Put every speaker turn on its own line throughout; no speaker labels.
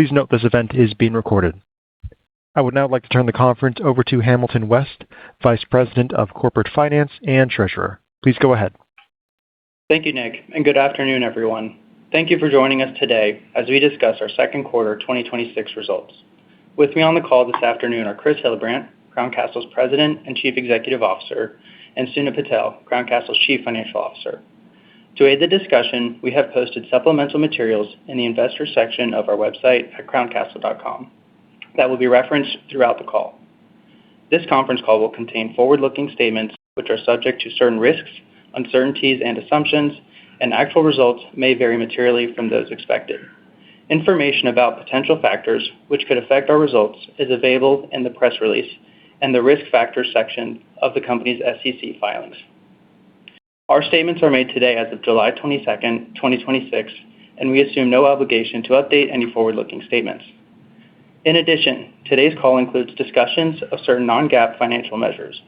Please note this event is being recorded. I would now like to turn the conference over to Hamilton West, Vice President of Corporate Finance and Treasurer. Please go ahead.
Thank you, Nick, and good afternoon, everyone. Thank you for joining us today as we discuss our second quarter 2026 results. With me on the call this afternoon are Chris Hillebrandt, Crown Castle's President and Chief Executive Officer, and Sunit Patel, Crown Castle's Chief Financial Officer. To aid the discussion, we have posted supplemental materials in the Investors section of our website at crowncastle.com that will be referenced throughout the call. This conference call will contain forward-looking statements which are subject to certain risks, uncertainties, and assumptions, and actual results may vary materially from those expected. Information about potential factors which could affect our results is available in the press release and the Risk Factors section of the company's SEC filings. Our statements are made today as of July 22nd, 2026, and we assume no obligation to update any forward-looking statements. In addition, today's call includes discussions of certain non-GAAP financial measures.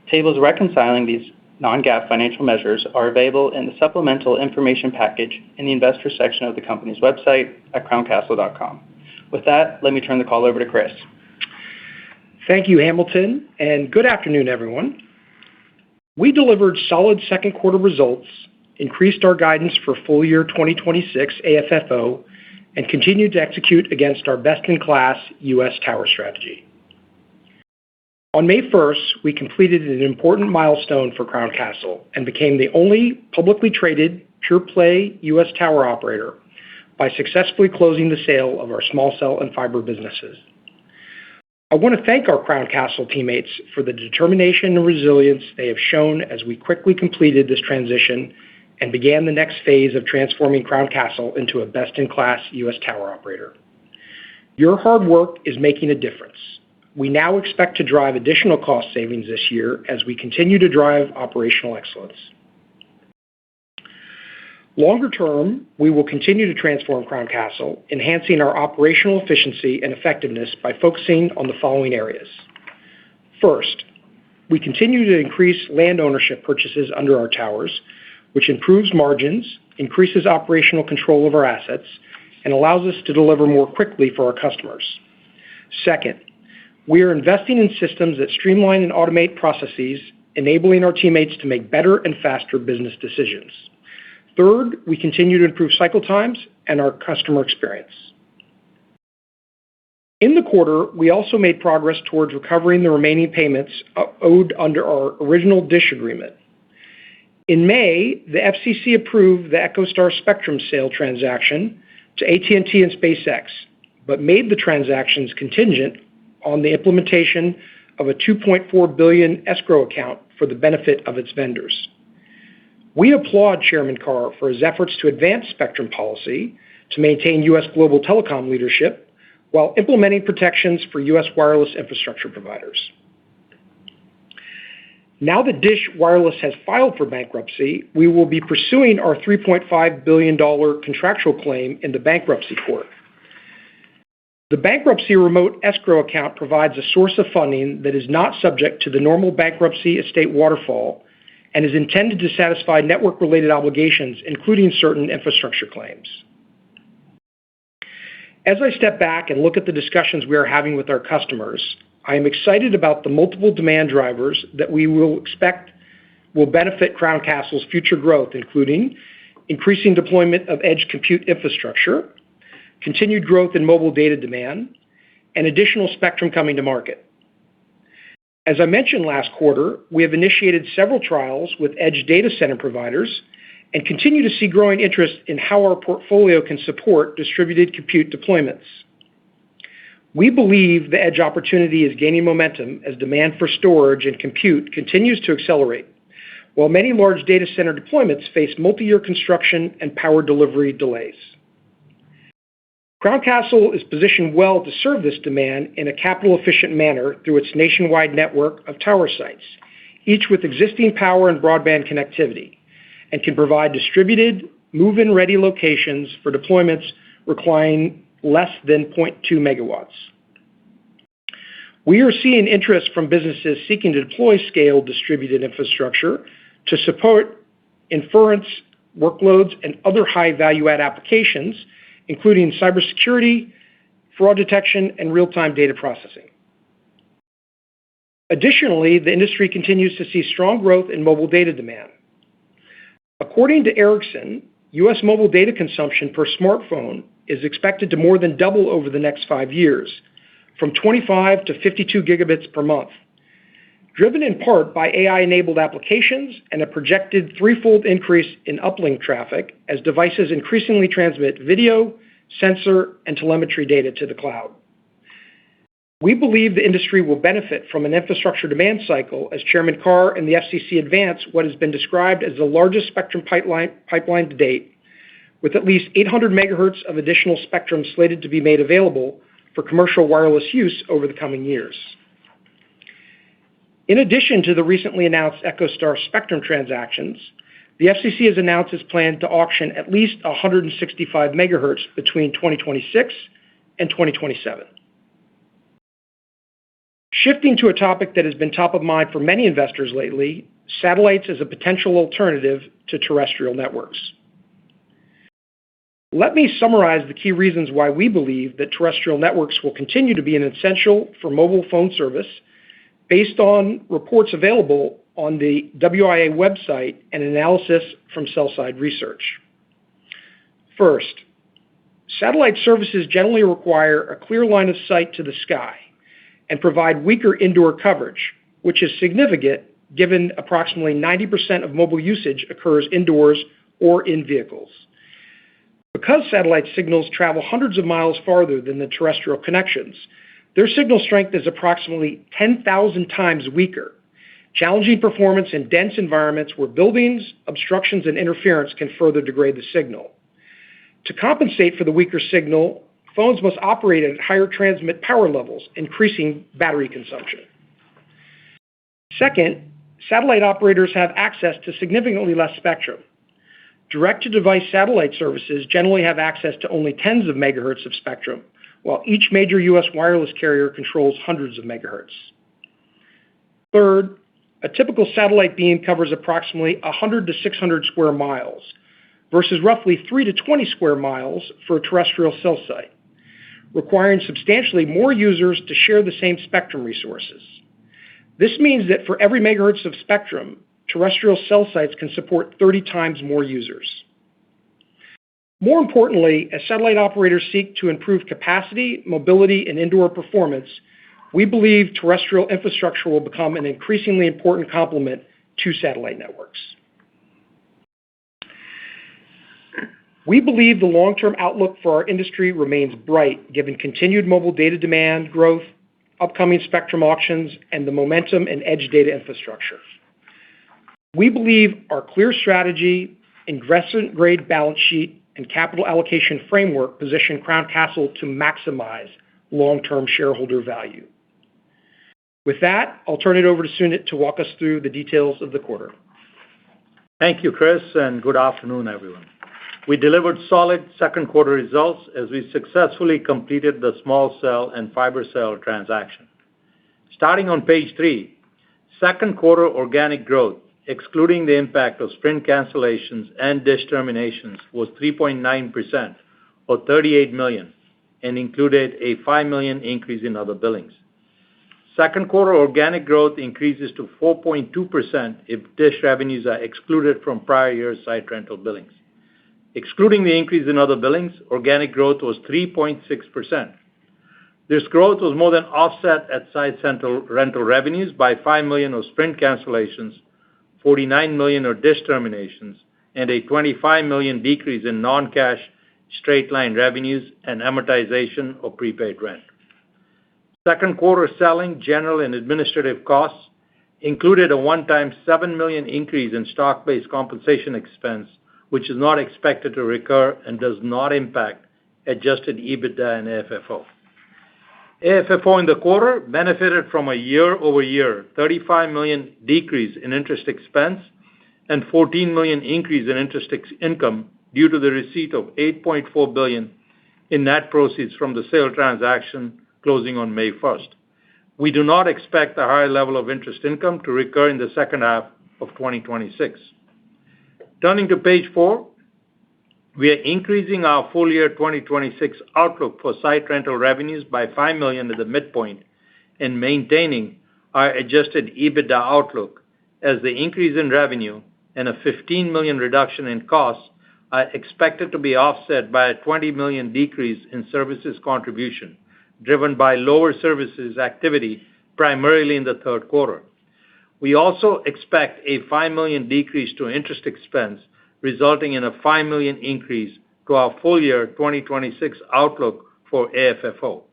Tables reconciling these non-GAAP financial measures are available in the supplemental information package in the Investors section of the company's website at crowncastle.com. With that, let me turn the call over to Chris.
Thank you, Hamilton, and good afternoon, everyone. We delivered solid second quarter results, increased our guidance for full year 2026 AFFO, and continued to execute against our best-in-class U.S. tower strategy. On May 1st, we completed an important milestone for Crown Castle and became the only publicly traded pure-play U.S. tower operator by successfully closing the sale of our small cell and fiber businesses. I want to thank our Crown Castle teammates for the determination and resilience they have shown as we quickly completed this transition and began the next phase of transforming Crown Castle into a best-in-class U.S. tower operator. Your hard work is making a difference. We now expect to drive additional cost savings this year as we continue to drive operational excellence. Longer term, we will continue to transform Crown Castle, enhancing our operational efficiency and effectiveness by focusing on the following areas. First, we continue to increase land ownership purchases under our towers, which improves margins, increases operational control of our assets, and allows us to deliver more quickly for our customers. Second, we are investing in systems that streamline and automate processes, enabling our teammates to make better and faster business decisions. Third, we continue to improve cycle times and our customer experience. In the quarter, we also made progress towards recovering the remaining payments owed under our original DISH agreement. In May, the FCC approved the EchoStar spectrum sale transaction to AT&T and SpaceX, but made the transactions contingent on the implementation of a $2.4 billion escrow account for the benefit of its vendors. We applaud Chairman Carr for his efforts to advance spectrum policy to maintain U.S. global telecom leadership while implementing protections for U.S. wireless infrastructure providers. Now that DISH Wireless has filed for bankruptcy, we will be pursuing our $3.5 billion contractual claim in the bankruptcy court. The bankruptcy remote escrow account provides a source of funding that is not subject to the normal bankruptcy estate waterfall and is intended to satisfy network-related obligations, including certain infrastructure claims. As I step back and look at the discussions we are having with our customers, I am excited about the multiple demand drivers that we will expect will benefit Crown Castle's future growth, including increasing deployment of edge compute infrastructure, continued growth in mobile data demand, and additional spectrum coming to market. As I mentioned last quarter, we have initiated several trials with edge data center providers and continue to see growing interest in how our portfolio can support distributed compute deployments. We believe the edge opportunity is gaining momentum as demand for storage and compute continues to accelerate, while many large data center deployments face multi-year construction and power delivery delays. Crown Castle is positioned well to serve this demand in a capital-efficient manner through its nationwide network of tower sites, each with existing power and broadband connectivity, and can provide distributed, move-in ready locations for deployments requiring less than 0.2 megawatts. We are seeing interest from businesses seeking to deploy scaled distributed infrastructure to support inference workloads and other high value-add applications, including cybersecurity, fraud detection, and real-time data processing. Additionally, the industry continues to see strong growth in mobile data demand. According to Ericsson, U.S. mobile data consumption per smartphone is expected to more than double over the next 5 years, from 25 to 52 gigabits per month, driven in part by AI-enabled applications and a projected threefold increase in uplink traffic as devices increasingly transmit video, sensor, and telemetry data to the cloud. We believe the industry will benefit from an infrastructure demand cycle as Chairman Carr and the FCC advance what has been described as the largest spectrum pipeline to date, with at least 800 megahertz of additional spectrum slated to be made available for commercial wireless use over the coming years. In addition to the recently announced EchoStar spectrum transactions, the FCC has announced its plan to auction at least 165 megahertz between 2026 and 2027. Shifting to a topic that has been top of mind for many investors lately, satellites as a potential alternative to terrestrial networks. Let me summarize the key reasons why we believe that terrestrial networks will continue to be an essential for mobile phone service based on reports available on the WIA website and analysis from sell-side research. First, satellite services generally require a clear line of sight to the sky and provide weaker indoor coverage, which is significant given approximately 90% of mobile usage occurs indoors or in vehicles. Because satellite signals travel hundreds of miles farther than the terrestrial connections, their signal strength is approximately 10,000 times weaker, challenging performance in dense environments where buildings, obstructions, and interference can further degrade the signal. To compensate for the weaker signal, phones must operate at higher transmit power levels, increasing battery consumption. Second, satellite operators have access to significantly less spectrum. Direct-to-device satellite services generally have access to only tens of megahertz of spectrum, while each major U.S. wireless carrier controls hundreds of megahertz. Third, a typical satellite beam covers approximately 100 to 600 square miles, versus roughly 3 to 20 square miles for a terrestrial cell site, requiring substantially more users to share the same spectrum resources. This means that for every megahertz of spectrum, terrestrial cell sites can support 30 times more users. More importantly, as satellite operators seek to improve capacity, mobility, and indoor performance, we believe terrestrial infrastructure will become an increasingly important complement to satellite networks. We believe the long-term outlook for our industry remains bright given continued mobile data demand growth, upcoming spectrum auctions, and the momentum in edge data infrastructure. We believe our clear strategy, investment-grade balance sheet, and capital allocation framework position Crown Castle to maximize long-term shareholder value. With that, I'll turn it over to Sunit to walk us through the details of the quarter.
Thank you, Chris, and good afternoon, everyone. We delivered solid second quarter results as we successfully completed the small cell and fiber cell transaction. Starting on page 3, second quarter organic growth, excluding the impact of Sprint cancellations and DISH terminations, was 3.9%, or $38 million, and included a $5 million increase in other billings. Second quarter organic growth increases to 4.2% if DISH revenues are excluded from prior year's site rental billings. Excluding the increase in other billings, organic growth was 3.6%. This growth was more than offset at site rental revenues by $5 million of Sprint cancellations, $49 million of DISH terminations, and a $25 million decrease in non-cash straight-line revenues and amortization of prepaid rent. Second quarter selling, general, and administrative costs included a one-time $7 million increase in stock-based compensation expense, which is not expected to recur and does not impact adjusted EBITDA and AFFO. AFFO in the quarter benefited from a year-over-year $35 million decrease in interest expense and $14 million increase in interest income due to the receipt of $8.4 billion in net proceeds from the sale transaction closing on May 1st. We do not expect a higher level of interest income to recur in the second half of 2026. Turning to page 4, We are increasing our full year 2026 outlook for site rental revenues by $5 million at the midpoint and maintaining our adjusted EBITDA outlook as the increase in revenue and a $15 million reduction in costs are expected to be offset by a $20 million decrease in services contribution, driven by lower services activity, primarily in the third quarter. We also expect a $5 million decrease to interest expense, resulting in a $5 million increase to our full year 2026 outlook for AFFO.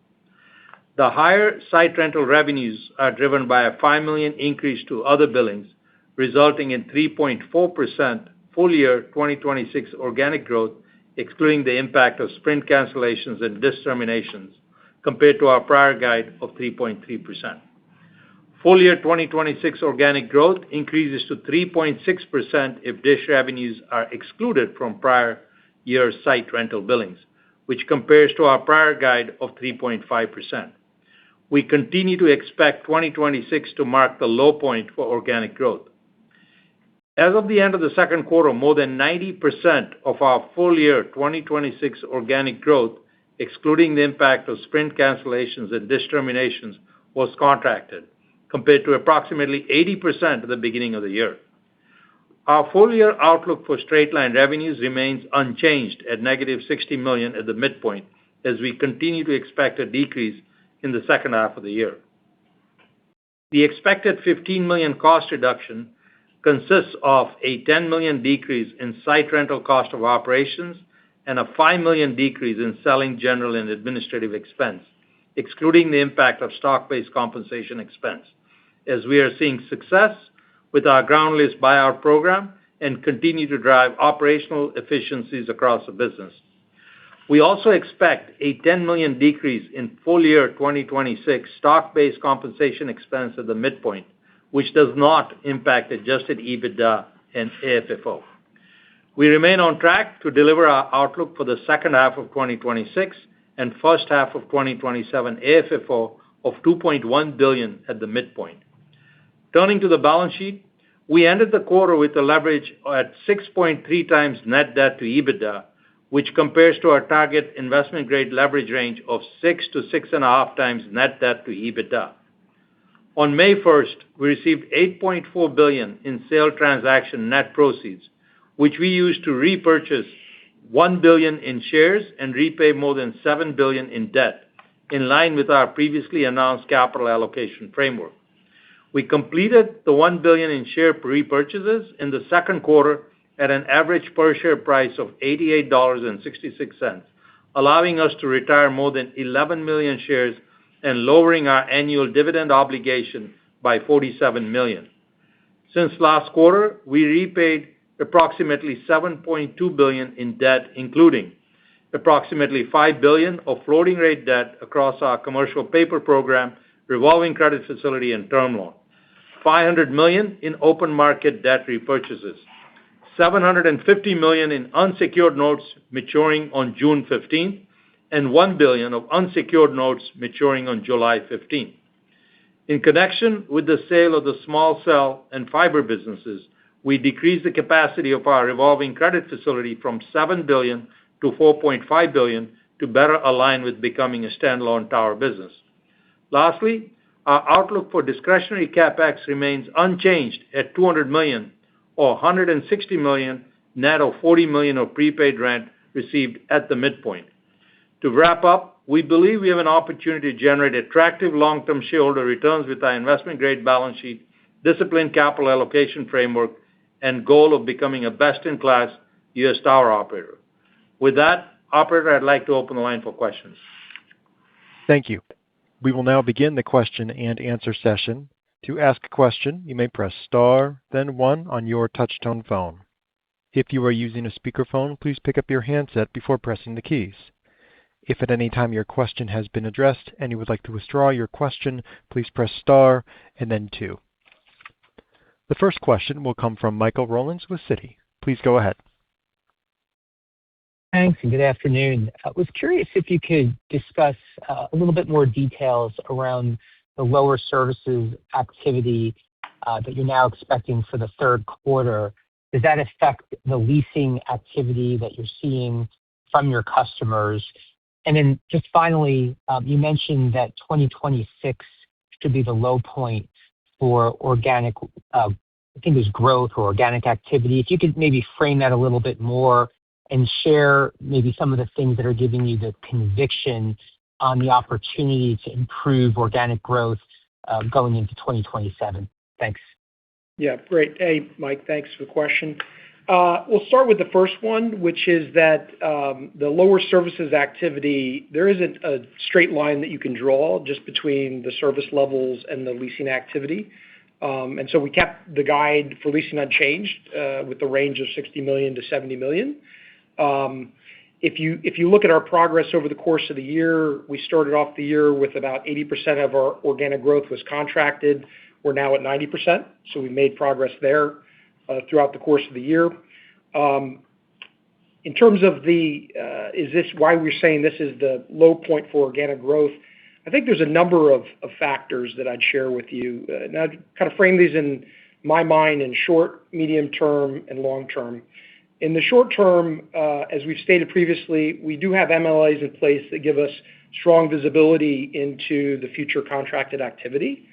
The higher site rental revenues are driven by a $5 million increase to other billings, resulting in 3.4% full year 2026 organic growth, excluding the impact of Sprint cancellations and DISH terminations, compared to our prior guide of 3.3%. Full year 2026 organic growth increases to 3.6% if DISH revenues are excluded from prior year site rental billings, which compares to our prior guide of 3.5%. We continue to expect 2026 to mark the low point for organic growth. As of the end of the second quarter, more than 90% of our full year 2026 organic growth, excluding the impact of Sprint cancellations and DISH terminations, was contracted, compared to approximately 80% at the beginning of the year. Our full year outlook for straight-line revenues remains unchanged at negative $60 million at the midpoint, as we continue to expect a decrease in the second half of the year. The expected $15 million cost reduction consists of a $10 million decrease in site rental cost of operations and a $5 million decrease in selling, general, and administrative expense, excluding the impact of stock-based compensation expense, as we are seeing success with our ground lease buyout program and continue to drive operational efficiencies across the business. We also expect a $10 million decrease in full year 2026 stock-based compensation expense at the midpoint, which does not impact adjusted EBITDA and AFFO. We remain on track to deliver our outlook for the second half of 2026 and first half of 2027 AFFO of $2.1 billion at the midpoint. Turning to the balance sheet, we ended the quarter with the leverage at 6.3 times net debt to EBITDA, which compares to our target investment-grade leverage range of 6 to 6.5 times net debt to EBITDA. On May 1st, we received $8.4 billion in sale transaction net proceeds, which we used to repurchase $1 billion in shares and repay more than $7 billion in debt, in line with our previously announced capital allocation framework. We completed the $1 billion in share repurchases in the second quarter at an average per share price of $88.66, allowing us to retire more than 11 million shares and lowering our annual dividend obligation by $47 million. Since last quarter, we repaid approximately $7.2 billion in debt, including approximately $5 billion of floating rate debt across our commercial paper program, revolving credit facility, and term loan, $500 million in open market debt repurchases, $750 million in unsecured notes maturing on June 15th, and $1 billion of unsecured notes maturing on July 15th. In connection with the sale of the small cell and fiber businesses, we decreased the capacity of our revolving credit facility from $7 billion to $4.5 billion to better align with becoming a standalone tower business. Lastly, our outlook for discretionary CapEx remains unchanged at $200 million or $160 million net of $40 million of prepaid rent received at the midpoint. To wrap up, we believe we have an opportunity to generate attractive long-term shareholder returns with our investment-grade balance sheet, disciplined capital allocation framework, and goal of becoming a best-in-class U.S. tower operator. With that, operator, I'd like to open the line for questions.
Thank you. We will now begin the question and answer session. To ask a question, you may press star, then one on your touch-tone phone. If you are using a speakerphone, please pick up your handset before pressing the keys. If at any time your question has been addressed and you would like to withdraw your question, please press star and then two. The first question will come from Michael Rollins with Citi. Please go ahead.
Thanks, and good afternoon. I was curious if you could discuss a little bit more details around the lower services activity that you're now expecting for the third quarter. does that affect the leasing activity that you're seeing from your customers? Just finally, you mentioned that 2026 should be the low point for organic, I think it was growth or organic activity. If you could maybe frame that a little bit more and share maybe some of the things that are giving you the conviction on the opportunity to improve organic growth going into 2027. Thanks.
Yeah, great. Hey, Mike, thanks for the question. We'll start with the first one, which is that the lower services activity, there isn't a straight line that you can draw just between the service levels and the leasing activity. We kept the guide for leasing unchanged with the range of $60 million-$70 million. If you look at our progress over the course of the year, we started off the year with about 80% of our organic growth was contracted. We're now at 90%, so we made progress there throughout the course of the year. In terms of is this why we're saying this is the low point for organic growth? I think there's a number of factors that I'd share with you. Now, kind of frame these in my mind in short, medium term, and long term. In the short term, as we've stated previously, we do have MLAs in place that give us strong visibility into the future contracted activity.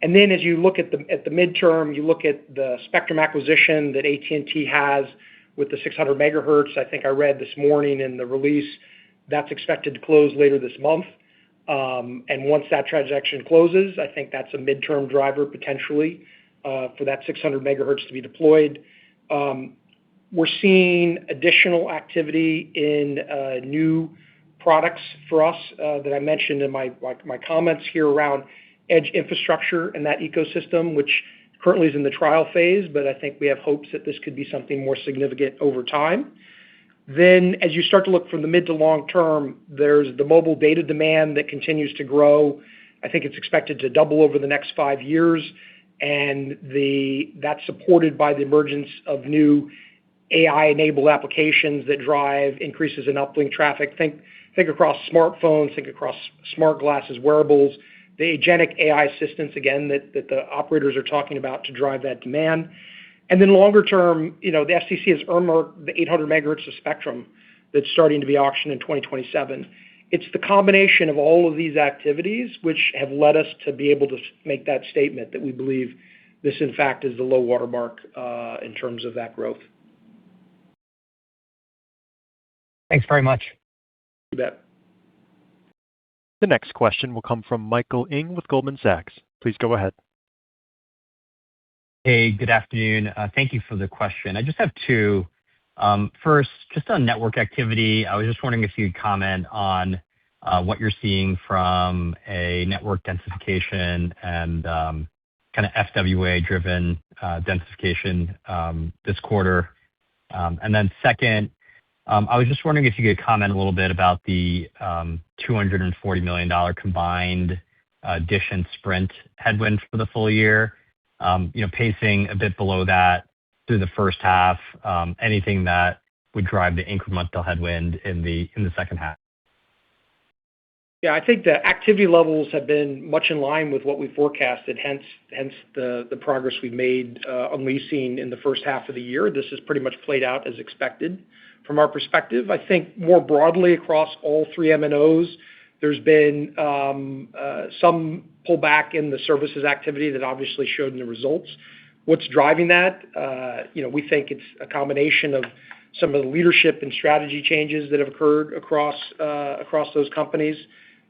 As you look at the midterm, you look at the spectrum acquisition that AT&T has with the 600 megahertz. I think I read this morning in the release that's expected to close later this month. Once that transaction closes, I think that's a midterm driver potentially for that 600 megahertz to be deployed. We're seeing additional activity in new products for us that I mentioned in my comments here around edge infrastructure and that ecosystem, which currently is in the trial phase, but I think we have hopes that this could be something more significant over time. As you start to look from the mid to long term, there's the mobile data demand that continues to grow. I think it's expected to double over the next 5 years, and that's supported by the emergence of new AI-enabled applications that drive increases in uplink traffic. Think across smartphones, think across smart glasses, wearables, the agentic AI assistants, again, that the operators are talking about to drive that demand. Longer term, the FCC has earmarked the 800 megahertz of spectrum that's starting to be auctioned in 2027. It's the combination of all of these activities which have led us to be able to make that statement that we believe this, in fact, is the low watermark in terms of that growth.
Thanks very much.
You bet.
The next question will come from Michael Ng with Goldman Sachs. Please go ahead.
Hey, good afternoon. Thank you for the question. I just have two. First, just on network activity, I was just wondering if you'd comment on what you're seeing from a network densification and kind of FWA-driven densification this quarter. Second, I was just wondering if you could comment a little bit about the $240 million combined DISH and Sprint headwind for the full year. Pacing a bit below that through the first half. Anything that would drive the incremental headwind in the second half?
Yeah, I think the activity levels have been much in line with what we forecasted, hence the progress we've made on leasing in the first half of the year. This has pretty much played out as expected from our perspective. I think more broadly across all three MNOs, there's been some pullback in the services activity that obviously showed in the results. What's driving that? We think it's a combination of some of the leadership and strategy changes that have occurred across those companies.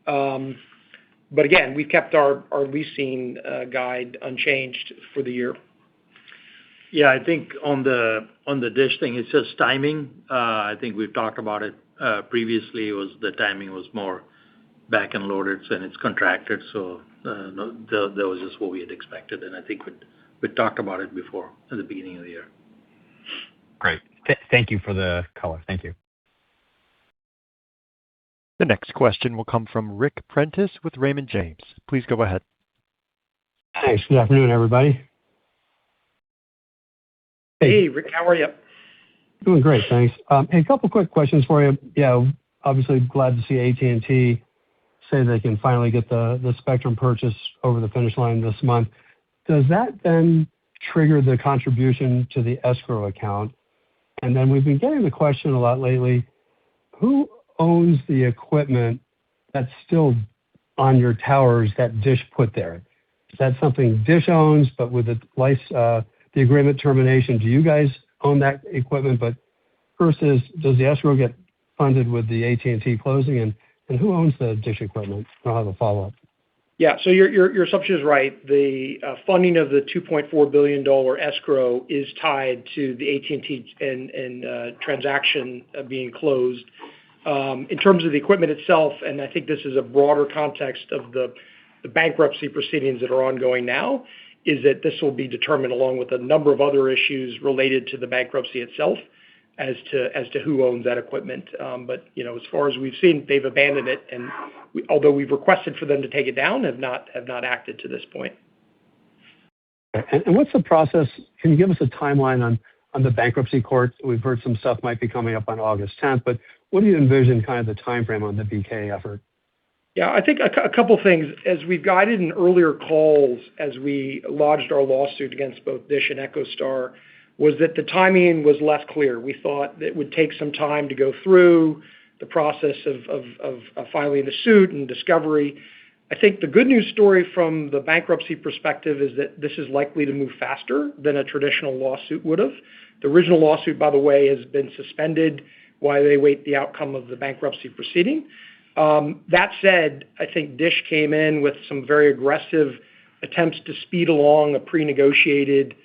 Again, we've kept our leasing guide unchanged for the year.
Yeah, I think on the DISH thing, it's just timing. I think we've talked about it previously. The timing was more back-end loaded and it's contracted. That was just what we had expected, and I think we talked about it before at the beginning of the year.
Great. Thank you for the color. Thank you.
The next question will come from Ric Prentiss with Raymond James. Please go ahead.
Thanks. Good afternoon, everybody.
Hey, Ric, how are you?
Doing great, thanks. Hey, a couple quick questions for you. Yeah, obviously glad to see AT&T say they can finally get the spectrum purchase over the finish line this month. Does that then triggered the contribution to the escrow account? And then we've been getting the question a lot lately, who owns the equipment that's still on your towers that DISH put there? Is that something DISH owns, but with the agreement termination, do you guys own that equipment? But first is, does the escrow get funded with the AT&T closing, and who owns the DISH equipment? I'll have a follow-up.
Yeah, so your assumption is right. The funding of the $2.4 billion escrow is tied to the AT&T and transaction being closed. In terms of the equipment itself, and I think this is a broader context of the bankruptcy proceedings that are ongoing now, is that this will be determined along with a number of other issues related to the bankruptcy itself as to who owns that equipment. But as far as we've seen, they've abandoned it, and although we've requested for them to take it down, have not acted to this point.
And what's the process? Can you give us a timeline on the bankruptcy court? We've heard some stuff might be coming up on August 10th, but what do you envision kind of the timeframe on the BK effort?
Yeah, I think a couple things. As we've guided in earlier calls, as we lodged our lawsuit against both DISH and EchoStar, was that the timing was less clear. We thought it would take some time to go through the process of filing the suit and discovery. I think the good news story from the bankruptcy perspective is that this is likely to move faster than a traditional lawsuit would have. The original lawsuit, by the way, has been suspended while they wait the outcome of the bankruptcy proceeding. That said, I think DISH came in with some very aggressive attempts to speed along a pre-negotiated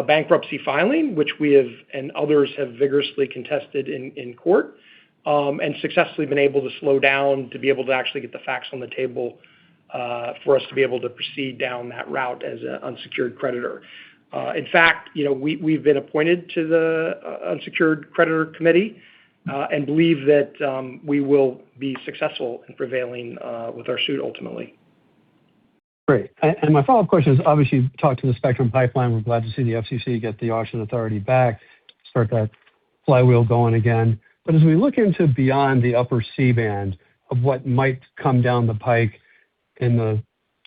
bankruptcy filing, which we have and others have vigorously contested in court, and successfully been able to slow down to be able to actually get the facts on the table for us to be able to proceed down that route as an unsecured creditor. In fact, we've been appointed to the unsecured creditor committee and believe that we will be successful in prevailing with our suit ultimately.
Great. And my follow-up question is, obviously, you talked to the Spectrum pipeline. We're glad to see the FCC get the auction authority back, start that flywheel going again. But as we look into beyond the upper C-band of what might come down the pike in the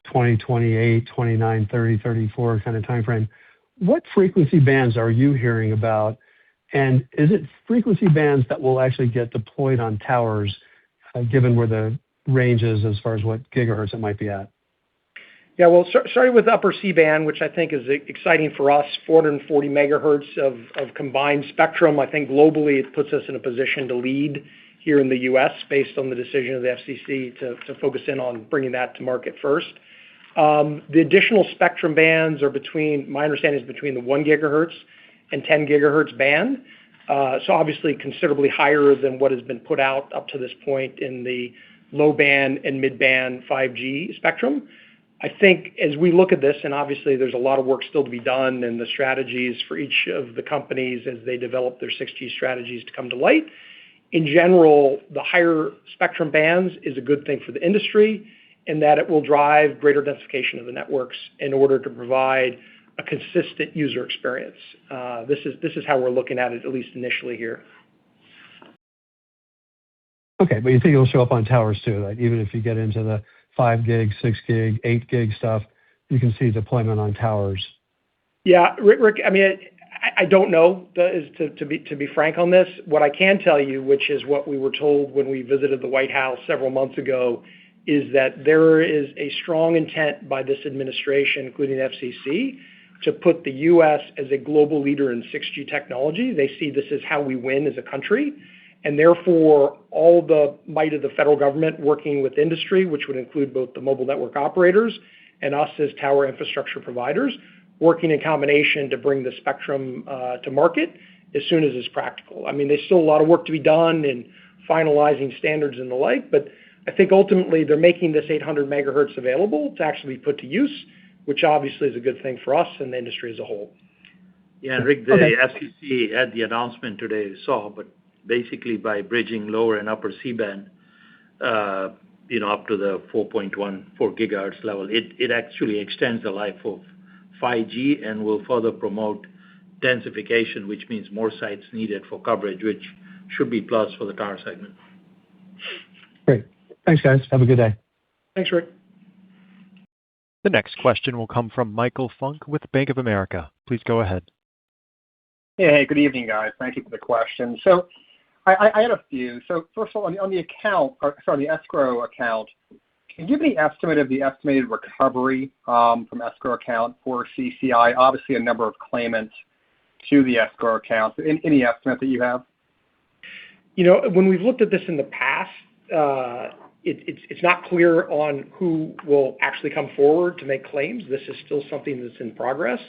2028, 29, 30, 34 kind of timeframe, what frequency bands are you hearing about? And is it frequency bands that will actually get deployed on towers, given where the range is as far as what gigahertz it might be at?
Yeah, well, starting with upper C-band, which I think is exciting for us, 440 megahertz of combined spectrum. I think globally it puts us in a position to lead here in the U.S. based on the decision of the FCC to focus in on bringing that to market first. The additional spectrum bands are my understanding is between the 1 gigahertz and 10 gigahertz band. So obviously considerably higher than what has been put out up to this point in the low band and mid band 5G spectrum. I think as we look at this, and obviously there's a lot of work still to be done and the strategies for each of the companies as they develop their 6G strategies to come to light. In general, the higher spectrum bands is a good thing for the industry in that it will drive greater densification of the networks in order to provide a consistent user experience. This is how we're looking at it, at least initially here.
Okay, but you think it'll show up on towers too, like even if you get into the 5 gig, 6 gig, 8 gig stuff, you can see deployment on towers.
Yeah, Rick, I mean, I don't know, to be frank on this. What I can tell you, which is what we were told when we visited the White House several months ago, is that there is a strong intent by this administration, including the FCC, to put the U.S. as a global leader in 6G technology. They see this as how we win as a country. And therefore, all the might of the federal government working with industry, which would include both the mobile network operators and us as tower infrastructure providers, working in combination to bring the spectrum to market as soon as is practical. I mean, there's still a lot of work to be done in finalizing standards and the like, but I think ultimately they're making this 800 megahertz available to actually be put to use, which obviously is a good thing for us and the industry as a whole.
Yeah, and Rick, the FCC had the announcement today, but basically by bridging lower and upper C-band, up to the 4.14 gigahertz level, it actually extends the life of 5G and will further promote densification, which means more sites needed for coverage, which should be plus for the tower segment.
Great. Thanks, guys. Have a good day.
Thanks, Rick.
The next question will come from Michael Funk with Bank of America. Please go ahead.
Hey, good evening, guys. Thank you for the question. So I had a few. So first of all, on the the escrow account, can you give me an estimate of the estimated recovery from escrow account for CCI? Obviously, a number of claimants to the escrow account. So any estimate that you have?
When we've looked at this in the past, it's not clear on who will actually come forward to make claims. This is still something that's in progress.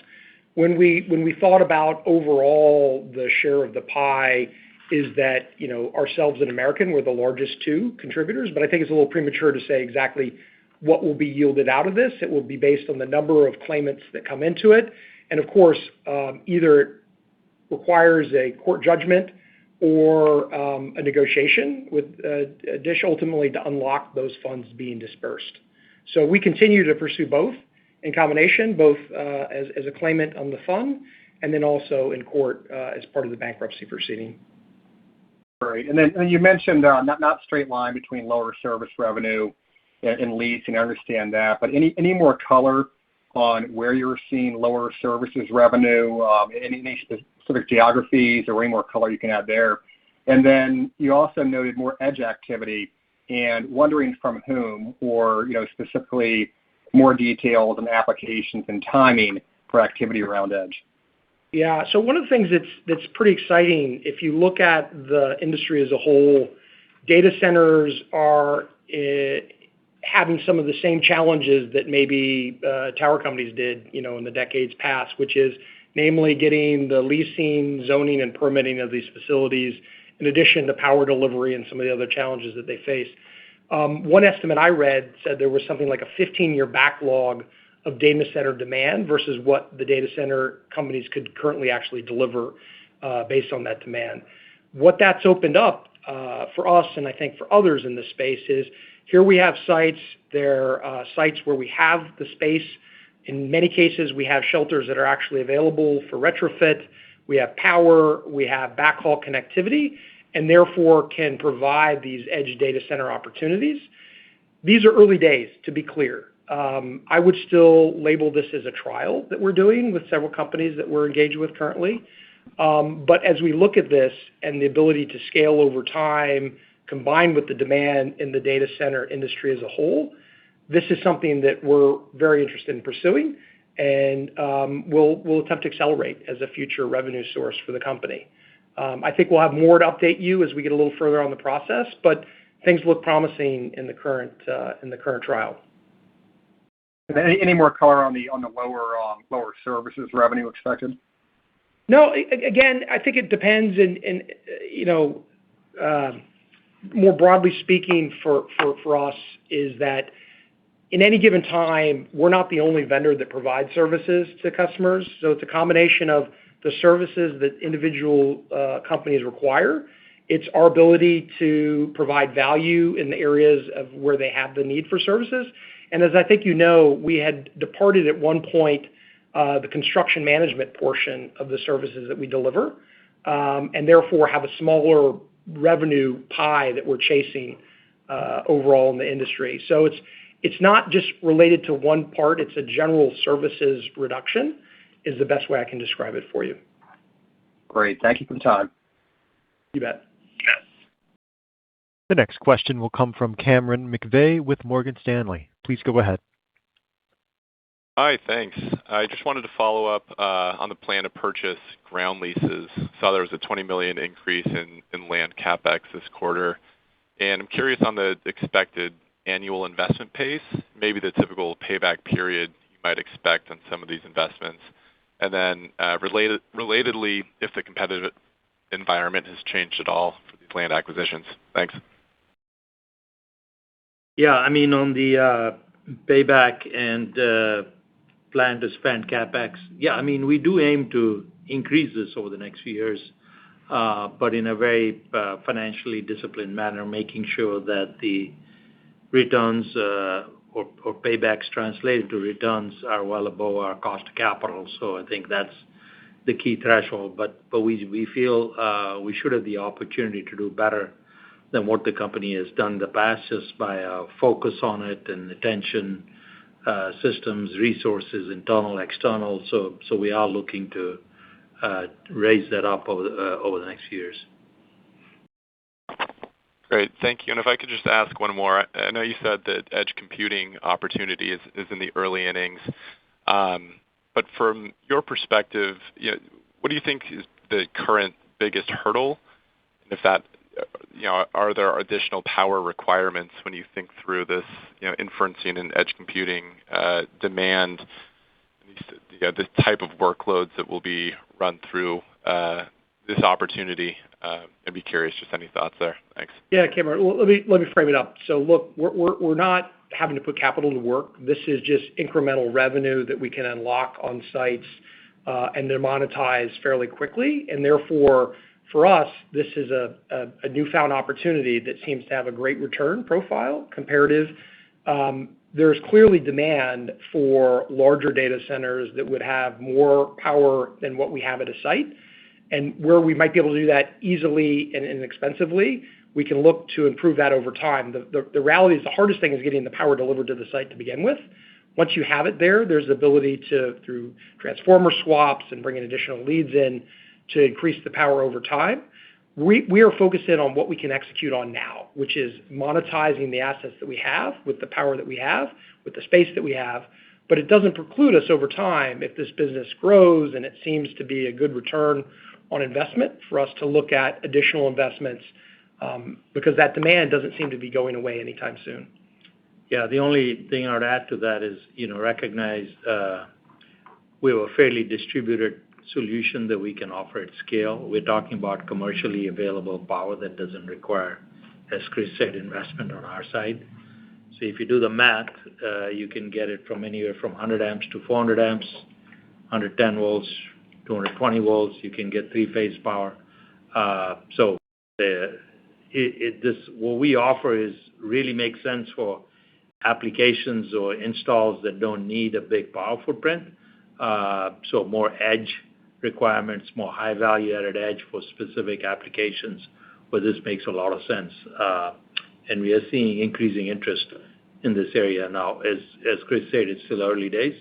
When we thought about overall the share of the pie is that, ourselves and American were the largest two contributors, but I think it's a little premature to say exactly what will be yielded out of this. It will be based on the number of claimants that come into it. And of course, either it requires a court judgment or a negotiation with DISH ultimately to unlock those funds being dispersed. So we continue to pursue both in combination, both as a claimant on the fund and then also in court as part of the bankruptcy proceeding.
Great. And then you mentioned not straight line between lower service revenue and leasing. I understand that, but any more color on where you're seeing lower services revenue, any specific geographies or any more color you can add there? And then you also noted more edge activity and wondering from whom or, specifically more details and applications and timing for activity around edge.
Yeah. So one of the things that's pretty exciting, if you look at the industry as a whole, data centers are having some of the same challenges that maybe tower companies did, in the decades past, which is namely getting the leasing, zoning, and permitting of these facilities, in addition to power delivery and some of the other challenges that they face. One estimate I read said there was something like a 15-year backlog of data center demand versus what the data center companies could currently actually deliver based on that demand. What that's opened up for us, and I think for others in this space, is here we have sites. They're sites where we have the space. In many cases, we have shelters that are actually available for retrofit. We have power. We have backhaul connectivity, and therefore can provide these edge data center opportunities. These are early days, to be clear. I would still label this as a trial that we're doing with several companies that we're engaged with currently. But as we look at this and the ability to scale over time, combined with the demand in the data center industry as a whole, this is something that we're very interested in pursuing, and we'll attempt to accelerate as a future revenue source for the company. I think we'll have more to update you as we get a little further on the process, but things look promising in the current trial.
Any more color on the lower services revenue expected?
No, again, I think it depends, and more broadly speaking, for us is that in any given time, we're not the only vendor that provides services to customers. So it's a combination of the services that individual companies require. It's our ability to provide value in the areas of where they have the need for services. And as I think we had departed at one point the construction management portion of the services that we deliver, and therefore have a smaller revenue pie that we're chasing overall in the industry. So it's not just related to one part, it's a general services reduction is the best way I can describe it for you.
Great. Thank you for the time.
You bet.
The next question will come from Cameron McVeigh with Morgan Stanley. Please go ahead.
Hi, thanks. I just wanted to follow up on the plan to purchase ground leases. Saw there was a $20 million increase in land CapEx this quarter. And I'm curious on the expected annual investment pace, maybe the typical payback period you might expect on some of these investments. And then relatedly, if the competitive environment has changed at all for these land acquisitions. Thanks.
Yeah, on the payback and plan to spend CapEx, we do aim to increase this over the next few years, but in a very financially disciplined manner, making sure that the returns or paybacks translated to returns are well above our cost of capital. So I think that's the key threshold. But we feel we should have the opportunity to do better than what the company has done in the past, just by focus on it and attention systems, resources, internal, external. So we are looking to raise that up over the next few years.
Great. Thank you. And if I could just ask one more. I know you said that edge computing opportunity is in the early innings. But from your perspective, what do you think is the current biggest hurdle? And if that, are there additional power requirements when you think through this, inferencing and edge computing demand, this type of workloads that will be run through this opportunity? I'd be curious, just any thoughts there. Thanks.
Yeah, Cameron. Well, let me frame it up. So look, we're not having to put capital to work. This is just incremental revenue that we can unlock on sites and then monetize fairly quickly. And therefore, for us, this is a newfound opportunity that seems to have a great return profile comparative. There's clearly demand for larger data centers that would have more power than what we have at a site. And where we might be able to do that easily and inexpensively, we can look to improve that over time. The reality is the hardest thing is getting the power delivered to the site to begin with. Once you have it there, there's the ability to, through transformer swaps and bringing additional leads in, to increase the power over time. We are focused in on what we can execute on now, which is monetizing the assets that we have with the power that we have, with the space that we have. But it doesn't preclude us over time, if this business grows and it seems to be a good return on investment, for us to look at additional investments, because that demand doesn't seem to be going away anytime soon.
Yeah, the only thing I would add to that is, recognize we have a fairly distributed solution that we can offer at scale. We're talking about commercially available power that doesn't require, as Chris said, investment on our side. So if you do the math, you can get it from anywhere from 100 amps to 400 amps, 110 volts, 220 volts. You can get three-phase power. So what we offer is really makes sense for applications or installs that don't need a big power footprint. So more edge requirements, more high value added edge for specific applications where this makes a lot of sense. And we are seeing increasing interest in this area now. As Chris said, it's still early days,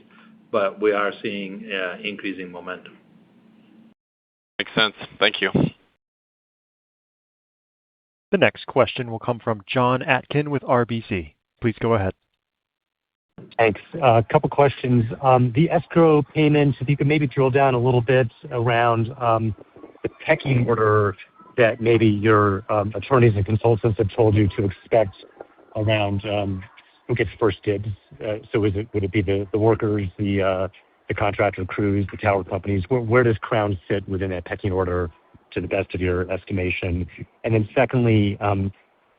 but we are seeing increasing momentum.
Makes sense. Thank you.
The next question will come from Jon Atkin with RBC. Please go ahead.
Thanks. A couple questions. The escrow payments, if you could maybe drill down a little bit around the pecking order that maybe your attorneys and consultants have told you to expect around who gets first dibs. So would it be the workers, the contractor crews, the tower companies? Where does Crown sit within that pecking order to the best of your estimation? And then secondly,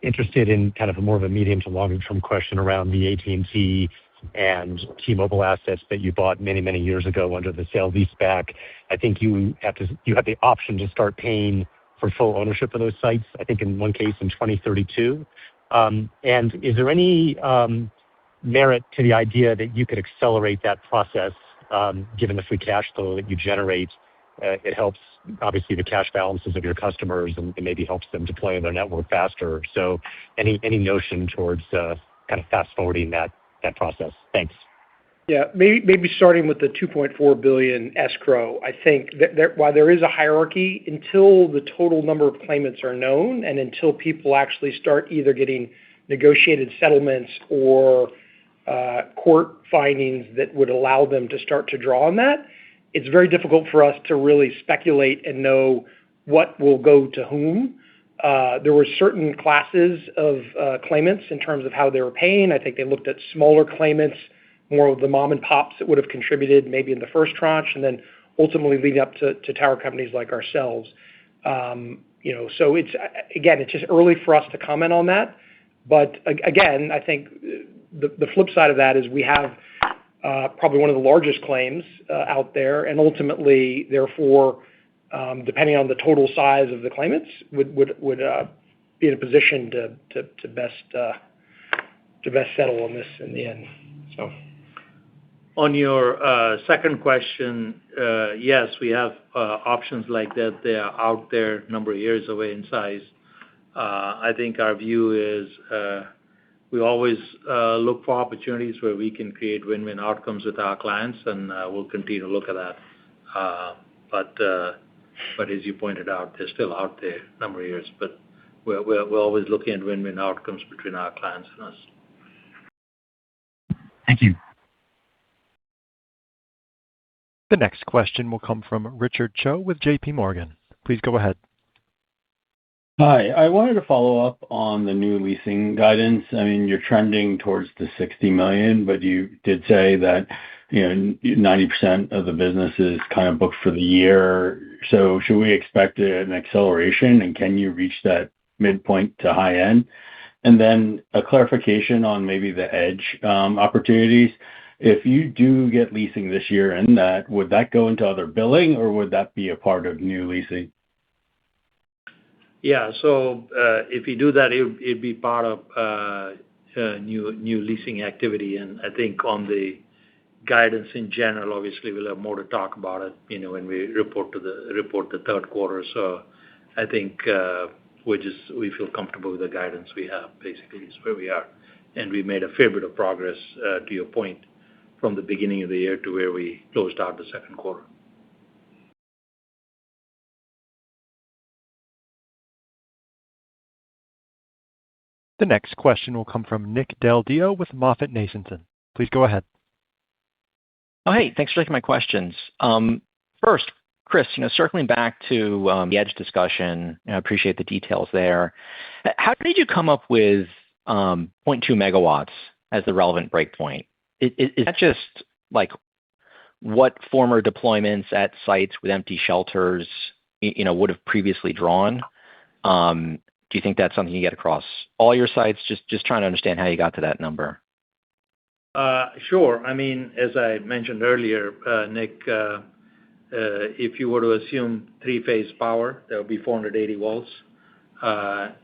interested in kind of a more of a medium to longer term question around the AT&T and T-Mobile assets that you bought many, many years ago under the sale leaseback. I think you have the option to start paying for full ownership of those sites, I think in one case in 2032. And is there any merit to the idea that you could accelerate that process, given the free cash flow that you generate? It helps, obviously, the cash balances of your customers and maybe helps them deploy their network faster. So any notion towards kind of fast-forwarding that process? Thanks.
Yeah, maybe starting with the $2.4 billion escrow. I think that while there is a hierarchy, until the total number of claimants are known and until people actually start either getting negotiated settlements or court findings that would allow them to start to draw on that, it's very difficult for us to really speculate and know what will go to whom. There were certain classes of claimants in terms of how they were paying. I think they looked at smaller claimants, more of the mom and pops that would have contributed maybe in the first tranche, and then ultimately leading up to tower companies like ourselves. So it's just early for us to comment on that. But again, I think the flip side of that is we have probably one of the largest claims out there, and ultimately, therefore, depending on the total size of the claimants, would be in a position to best settle on this in the end. So,
on your second question, yes, we have options like that. They are out there, a number of years away in size. I think our view is we always look for opportunities where we can create win-win outcomes with our clients, and we'll continue to look at that. But as you pointed out, they're still out there a number of years. But we're always looking at win-win outcomes between our clients and us.
Thank you.
The next question will come from Richard Choe with JPMorgan. Please go ahead.
Hi. I wanted to follow up on the new leasing guidance. I mean, you're trending towards the $60 million, but you did say that 90% of the business is kind of booked for the year. So should we expect an acceleration, and can you reach that midpoint to high end? And then a clarification on maybe the edge opportunities. If you do get leasing this year and that, would that go into other billing, or would that be a part of new leasing?
Yeah. So if you do that, it'd be part of new leasing activity. And I think on the guidance in general, obviously, we'll have more to talk about it, when we report the third quarter. So I think we feel comfortable with the guidance we have, basically, is where we are. And we made a fair bit of progress, to your point, from the beginning of the year to where we closed out the second quarter.
The next question will come from Nick Del Dio with MoffettNathanson. Please go ahead.
Oh, hey, thanks for taking my questions. First, Chris, circling back to the edge discussion, I appreciate the details there. How did you come up with 0.2 megawatts as the relevant breakpoint? Is that just like what former deployments at sites with empty shelters would have previously drawn? Do you think that's something you get across all your sites? Just trying to understand how you got to that number.
Sure. I mean, as I mentioned earlier, Nick, if you were to assume three-phase power, that would be 480 volts.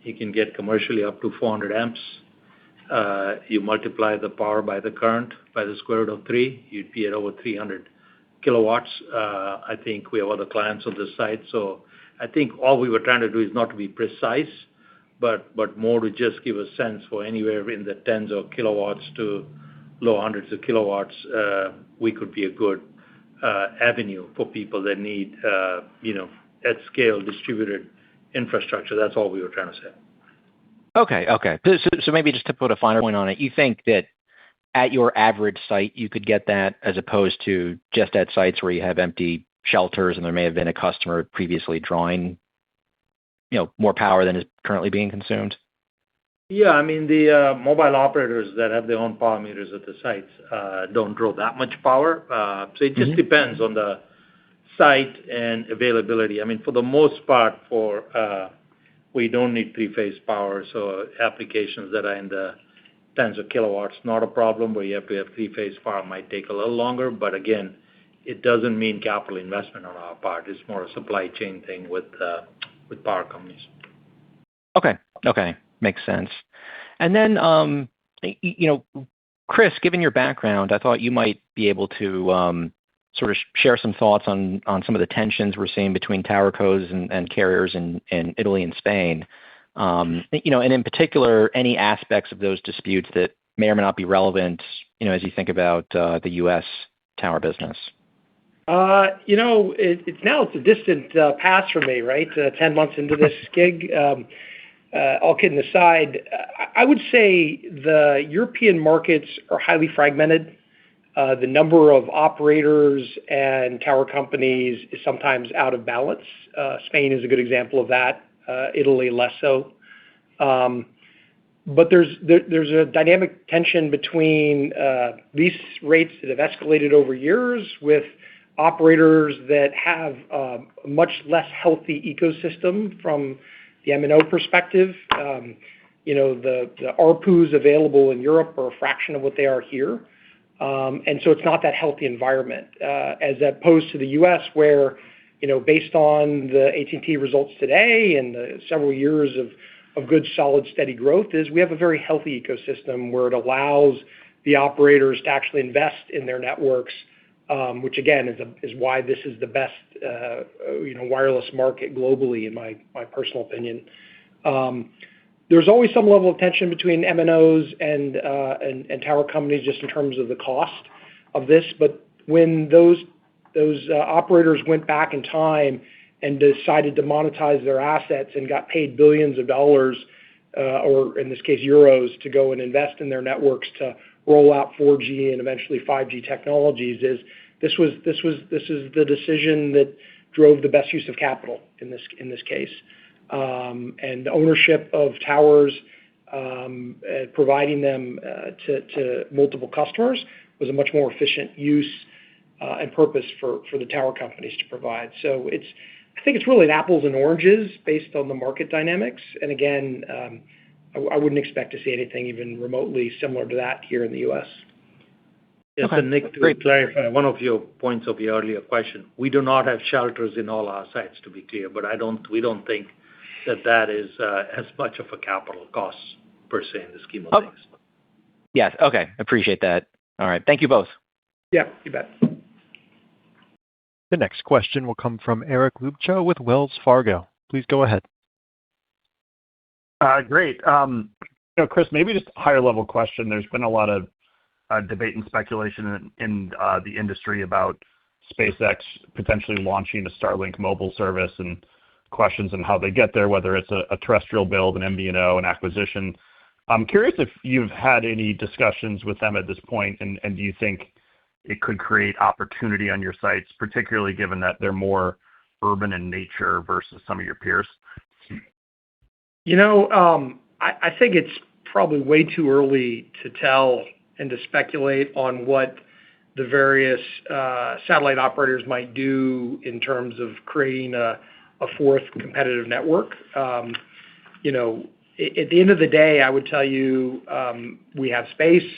You can get commercially up to 400 amps. You multiply the power by the current by the square root of 3, you'd be at over 300 kilowatts. I think we have other clients on the site. So I think all we were trying to do is not to be precise, but more to just give a sense for anywhere in the tens of kilowatts to low hundreds of kilowatts, we could be a good avenue for people that need, at scale distributed infrastructure. That's all we were trying to say.
Okay. So maybe just to put a finer point on it, you think that at your average site, you could get that as opposed to just at sites where you have empty shelters and there may have been a customer previously drawing, more power than is currently being consumed?
Yeah. I mean, the mobile operators that have their own power meters at the sites don't draw that much power. So it just depends on the site and availability. I mean, for the most part, we don't need three-phase power. So applications that are in the tens of kilowatts, not a problem. Where you have to have three-phase power might take a little longer. But again, it doesn't mean capital investment on our part. It's more a supply chain thing with power companies.
Okay. Makes sense. And then, Chris, given your background, I thought you might be able to sort of share some thoughts on some of the tensions we're seeing between towercos and carriers in Italy and Spain. And in particular, any aspects of those disputes that may or may not be relevant, as you think about the U.S. tower business.
It's a distant past for me, right? 10 months into this gig. All kidding aside, I would say the European markets are highly fragmented. The number of operators and tower companies is sometimes out of balance. Spain is a good example of that. Italy, less so. But there's a dynamic tension between lease rates that have escalated over years with operators that have a much less healthy ecosystem from the MNO perspective. The ARPUs available in Europe are a fraction of what they are here. And so it's not that healthy environment, as opposed to the U.S. where, based on the AT&T results today and the several years of good, solid, steady growth, is we have a very healthy ecosystem where it allows the operators to actually invest in their networks, which again is why this is the best wireless market globally, in my personal opinion. There's always some level of tension between MNOs and tower companies just in terms of the cost of this. But when those operators went back in time and decided to monetize their assets and got paid billions of dollars, or in this case, euros, to go and invest in their networks to roll out 4G and eventually 5G technologies, this is the decision that drove the best use of capital in this case. And the ownership of towers, providing them to multiple customers was a much more efficient use and purpose for the tower companies to provide. So I think it's really an apples and oranges based on the market dynamics. And again, I wouldn't expect to see anything even remotely similar to that here in the U.S.
Yes, and Nick, to clarify one of your points of your earlier question, we do not have shelters in all our sites, to be clear, but we don't think that is as much of a capital cost per se in the scheme of things.
Yes. Okay. Appreciate that. All right. Thank you both.
Yeah, you bet.
The next question will come from Eric Luebchow with Wells Fargo. Please go ahead.
Great. Chris, maybe just a higher level question. There's been a lot of debate and speculation in the industry about SpaceX potentially launching a Starlink mobile service and questions on how they get there, whether it's a terrestrial build, an MVNO, an acquisition. I'm curious if you've had any discussions with them at this point, and do you think it could create opportunity on your sites, particularly given that they're more urban in nature versus some of your peers?
I think it's probably way too early to tell and to speculate on what the various satellite operators might do in terms of creating a fourth competitive network. At the end of the day, I would tell you, we have space,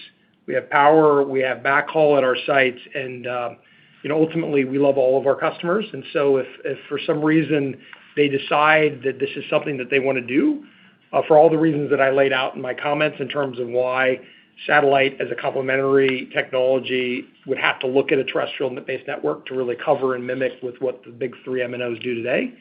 we have power, we have backhaul at our sites, and ultimately we love all of our customers. And so if for some reason they decide that this is something that they want to do, for all the reasons that I laid out in my comments in terms of why satellite as a complementary technology would have to look at a terrestrial-based network to really cover and mimic with what the big three MNOs do today,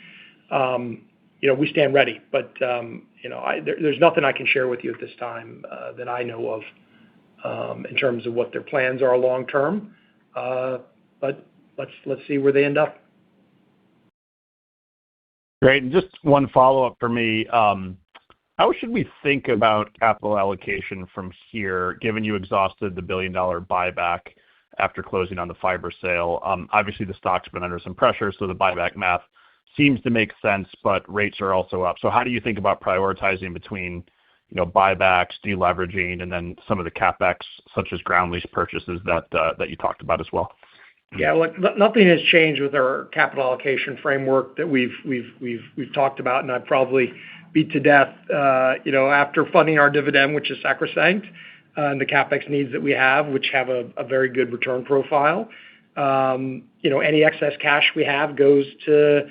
we stand ready. But there's nothing I can share with you at this time that I know of in terms of what their plans are long term. But let's see where they end up.
Great. And just one follow-up for me. How should we think about capital allocation from here, given you exhausted the $1 billion buyback after closing on the fiber sale? Obviously, the stock's been under some pressure, so the buyback math seems to make sense, but rates are also up. So how do you think about prioritizing between buybacks, deleveraging, and then some of the CapEx, such as ground lease purchases that you talked about as well?
Yeah, look, nothing has changed with our capital allocation framework that we've talked about, and I probably beat to death. After funding our dividend, which is sacrosanct, and the CapEx needs that we have, which have a very good return profile. Any excess cash we have goes to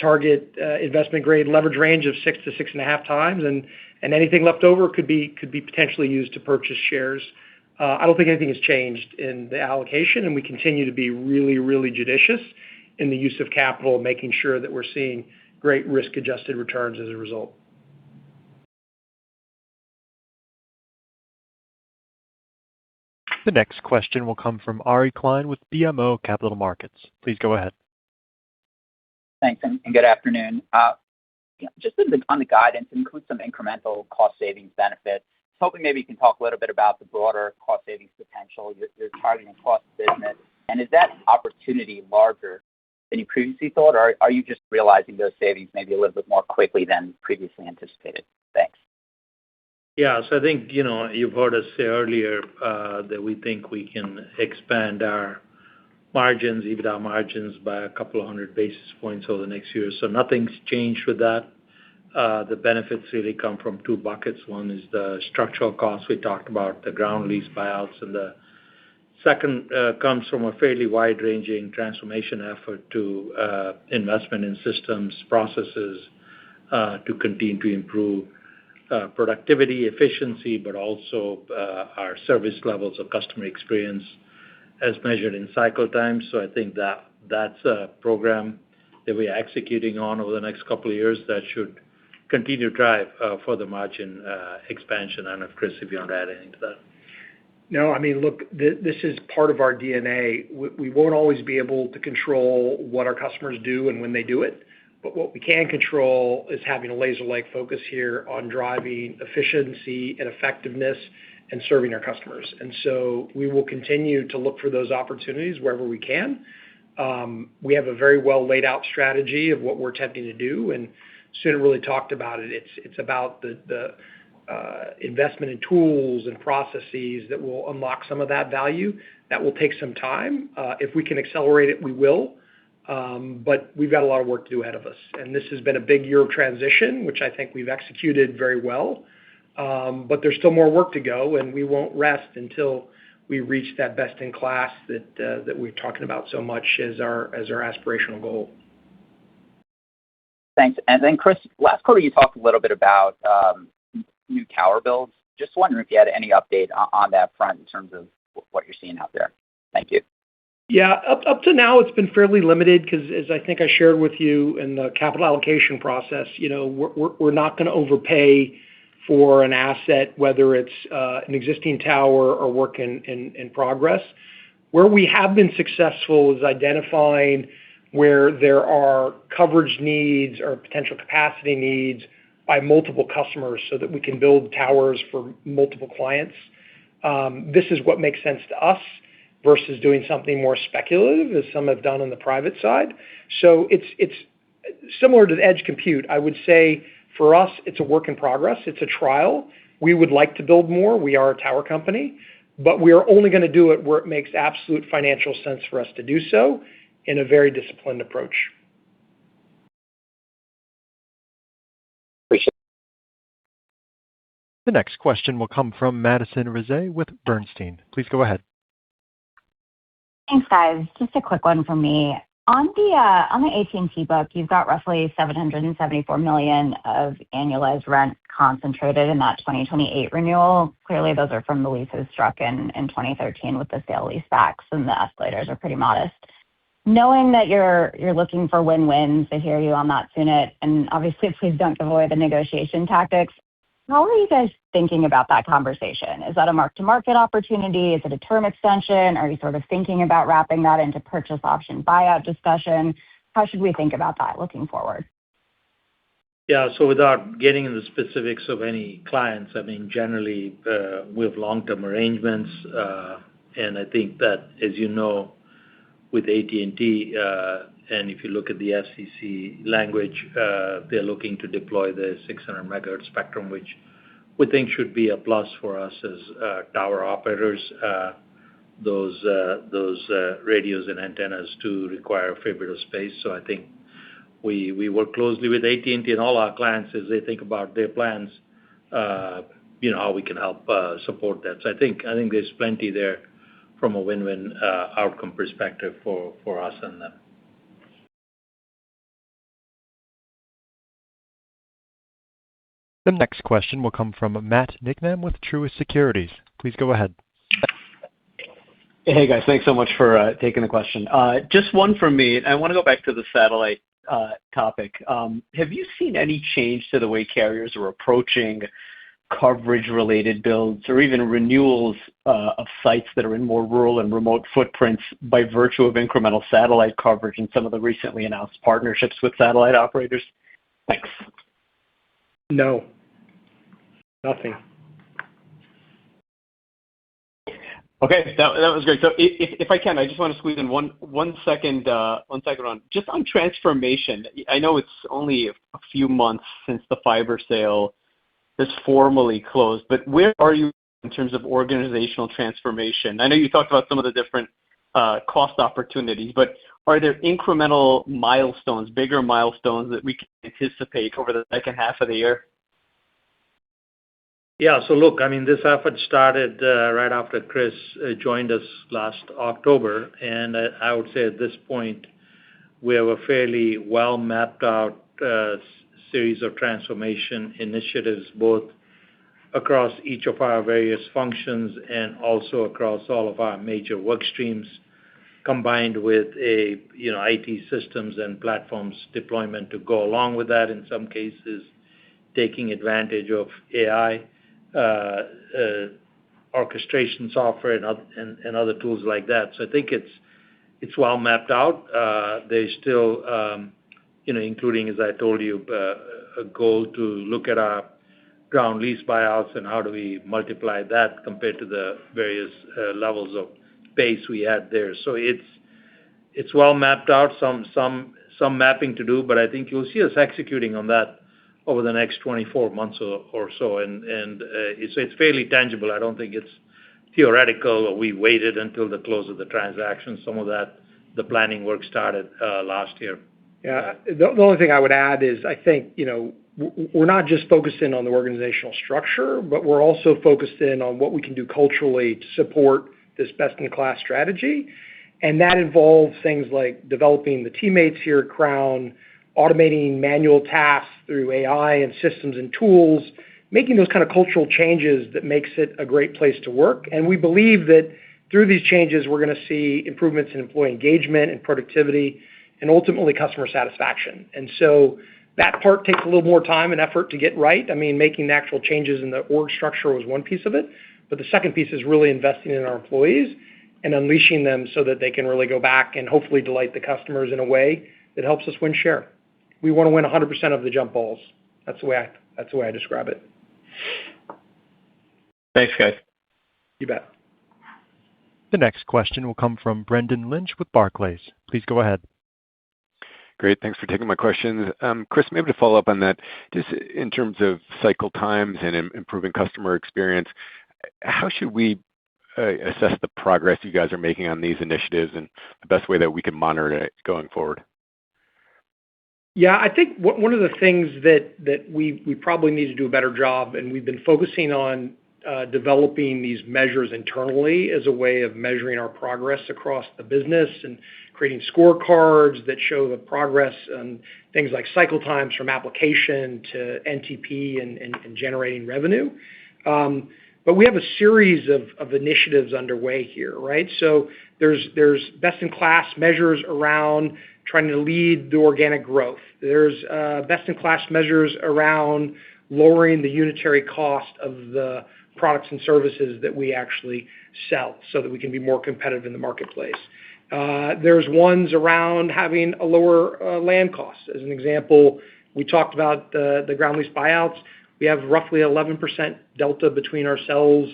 target investment grade leverage range of 6 to 6.5 times, and anything left over could be potentially used to purchase shares. I don't think anything has changed in the allocation, and we continue to be really, really judicious in the use of capital, making sure that we're seeing great risk-adjusted returns as a result.
The next question will come from Ari Klein with BMO Capital Markets. Please go ahead.
Thanks, and good afternoon. Just on the guidance, includes some incremental cost savings benefits. Hoping maybe you can talk a little bit about the broader cost savings potential you're targeting across the business. And is that opportunity larger than you previously thought, or are you just realizing those savings maybe a little bit more quickly than previously anticipated? Thanks.
Yeah, so I think, you've heard us say earlier that we think we can expand our margins, EBITDA margins, by a couple of hundred basis points over the next year. So nothing's changed with that. The benefits really come from two buckets. One is the structural costs we talked about, the ground lease buyouts, and the second comes from a fairly wide-ranging transformation effort to investment in systems, processes, to continue to improve productivity, efficiency, but also our service levels of customer experience as measured in cycle time. So I think that's a program that we're executing on over the next couple of years that should continue to drive for the margin expansion. I don't know, Chris, if you want to add anything to that.
No, I mean, look, this is part of our DNA. We won't always be able to control what our customers do and when they do it, but what we can control is having a laser-like focus here on driving efficiency and effectiveness and serving our customers. We will continue to look for those opportunities wherever we can. We have a very well laid out strategy of what we're attempting to do, and Sunit really talked about it. It's about the investment in tools and processes that will unlock some of that value. That will take some time. If we can accelerate it, we will. We've got a lot of work to do ahead of us. This has been a big year of transition, which I think we've executed very well. There's still more work to go, and we won't rest until we reach that best in class that we're talking about so much as our aspirational goal.
Thanks. Chris, last quarter you talked a little bit about new tower builds. Just wondering if you had any update on that front in terms of what you're seeing out there. Thank you.
Yeah. Up to now, it's been fairly limited because as I think I shared with you in the capital allocation process, we're not going to overpay for an asset, whether it's an existing tower or work in progress. Where we have been successful is identifying where there are coverage needs or potential capacity needs by multiple customers so that we can build towers for multiple clients. This is what makes sense to us versus doing something more speculative, as some have done on the private side. It's similar to the edge compute. I would say for us, it's a work in progress. It's a trial. We would like to build more. We are a tower company, but we are only going to do it where it makes absolute financial sense for us to do so in a very disciplined approach.
Appreciate it.
The next question will come from Madison Rezaei with Bernstein. Please go ahead.
Thanks, guys. Just a quick one from me. On the AT&T book, you've got roughly $774 million of annualized rent concentrated in that 2028 renewal. Clearly, those are from the leases struck in 2013 with the sale leasebacks, and the escalators are pretty modest. Knowing that you're looking for win-wins, I hear you on that, Sunit, and obviously, please don't give away the negotiation tactics. How are you guys thinking about that conversation? Is that a mark-to-market opportunity? Is it a term extension? Are you sort of thinking about wrapping that into purchase option buyout discussion? How should we think about that looking forward?
Yeah. Without getting into the specifics of any clients, generally, we have long-term arrangements. I think that, as you know, with AT&T, and if you look at the FCC language, they're looking to deploy the 600 MHz spectrum, which we think should be a plus for us as tower operators. Those radios and antennas do require a fair bit of space. I think we work closely with AT&T and all our clients as they think about their plans, how we can help support that. I think there's plenty there from a win-win outcome perspective for us and them.
The next question will come from Matt Niknam with Truist Securities. Please go ahead.
Hey, guys. Thanks so much for taking the question. Just one from me. I want to go back to the satellite topic. Have you seen any change to the way carriers are approaching coverage-related builds or even renewals of sites that are in more rural and remote footprints by virtue of incremental satellite coverage and some of the recently announced partnerships with satellite operators? Thanks.
No. Nothing.
Okay. That was great. If I can, I just want to squeeze in one second on just on transformation. I know it's only a few months since the fiber sale is formally closed, but where are you in terms of organizational transformation? I know you talked about some of the different cost opportunities, but are there incremental milestones, bigger milestones that we can anticipate over the second half of the year?
Yeah. Look, this effort started right after Chris joined us last October, and I would say at this point, we have a fairly well mapped out series of transformation initiatives, both across each of our various functions and also across all of our major work streams, combined with IT systems and platforms deployment to go along with that in some cases, taking advantage of AI orchestration software and other tools like that. I think it's well mapped out. There's still, including, as I told you, a goal to look at our ground lease buyouts and how do we multiply that compared to the various levels of base we had there. It's well mapped out, some mapping to do, but I think you'll see us executing on that over the next 24 months or so. It's fairly tangible. I don't think it's theoretical, or we waited until the close of the transaction. Some of that, the planning work started last year.
Yeah. The only thing I would add is I think, we're not just focused in on the organizational structure, but we're also focused in on what we can do culturally to support this best-in-class strategy. That involves things like developing the teammates here at Crown, automating manual tasks through AI and systems and tools, making those kind of cultural changes that makes it a great place to work. We believe that through these changes, we're going to see improvements in employee engagement and productivity and ultimately customer satisfaction. That part takes a little more time and effort to get right. Making the actual changes in the org structure was one piece of it, but the second piece is really investing in our employees and unleashing them so that they can really go back and hopefully delight the customers in a way that helps us win share. We want to win 100% of the jump balls. That's the way I describe it.
Thanks, guys.
You bet.
The next question will come from Brendan Lynch with Barclays. Please go ahead.
Great. Thanks for taking my questions. Chris, maybe to follow up on that, just in terms of cycle times and improving customer experience, how should we assess the progress you guys are making on these initiatives and the best way that we can monitor it going forward?
Yeah, I think one of the things that we probably need to do a better job, and we've been focusing on developing these measures internally as a way of measuring our progress across the business and creating scorecards that show the progress on things like cycle times from application to NTP and generating revenue. We have a series of initiatives underway here, right? There's best-in-class measures around trying to lead the organic growth. There's best-in-class measures around lowering the unitary cost of the products and services that we actually sell so that we can be more competitive in the marketplace. There's ones around having a lower land cost. As an example, we talked about the ground lease buyouts. We have roughly 11% delta between ourselves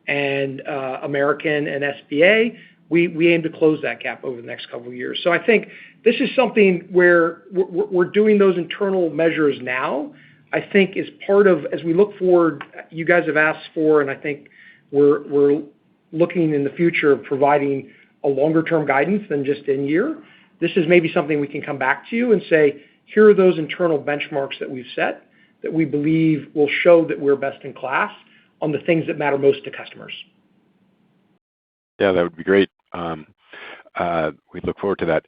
and American and SBA. We aim to close that gap over the next couple of years. I think this is something where we're doing those internal measures now. I think as part of, as we look forward, you guys have asked for, and I think we're looking in the future of providing a longer-term guidance than just in year. This is maybe something we can come back to you and say, here are those internal benchmarks that we've set that we believe will show that we're best in class on the things that matter most to customers.
Yeah, that would be great. We look forward to that.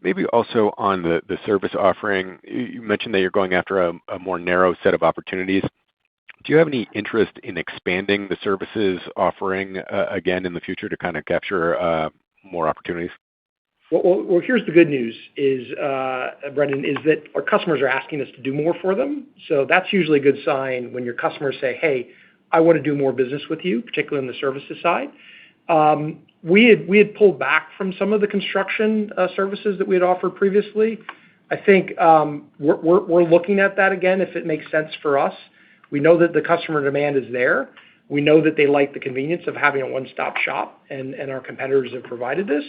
Maybe also on the service offering, you mentioned that you're going after a more narrow set of opportunities. Do you have any interest in expanding the services offering again in the future to kind of capture more opportunities?
Well, here's the good news is, Brendan, is that our customers are asking us to do more for them. That's usually a good sign when your customers say, "Hey, I want to do more business with you," particularly on the services side. We had pulled back from some of the construction services that we had offered previously. I think we're looking at that again if it makes sense for us. We know that the customer demand is there. We know that they like the convenience of having a one-stop shop, and our competitors have provided this.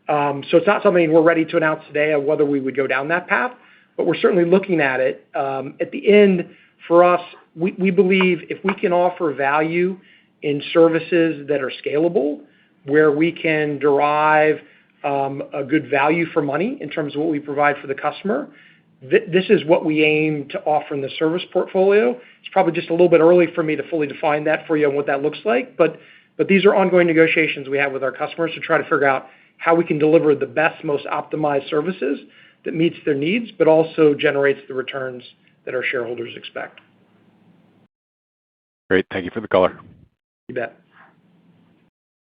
It's not something we're ready to announce today of whether we would go down that path, but we're certainly looking at it. At the end, for us, we believe if we can offer value in services that are scalable, where we can derive a good value for money in terms of what we provide for the customer, this is what we aim to offer in the service portfolio. It's probably just a little bit early for me to fully define that for you and what that looks like, but these are ongoing negotiations we have with our customers to try to figure out how we can deliver the best, most optimized services that meets their needs, but also generates the returns that our shareholders expect.
Great. Thank you for the color.
You bet.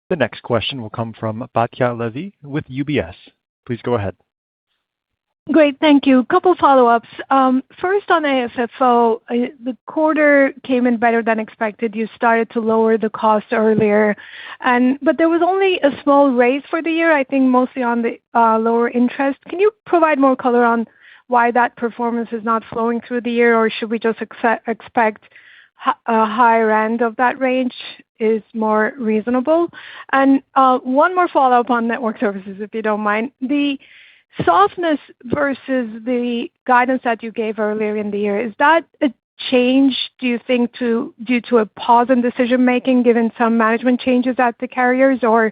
The next question will come from Batya Levi with UBS. Please go ahead.
Great. Thank you. Couple follow-ups. First on AFFO, the quarter came in better than expected. You started to lower the cost earlier, but there was only a small raise for the year, I think mostly on the lower interest. Can you provide more color on why that performance is not flowing through the year, or should we just expect a higher end of that range is more reasonable? One more follow-up on network services, if you don't mind. The softness versus the guidance that you gave earlier in the year, is that a change, do you think, due to a pause in decision-making given some management changes at the carriers, or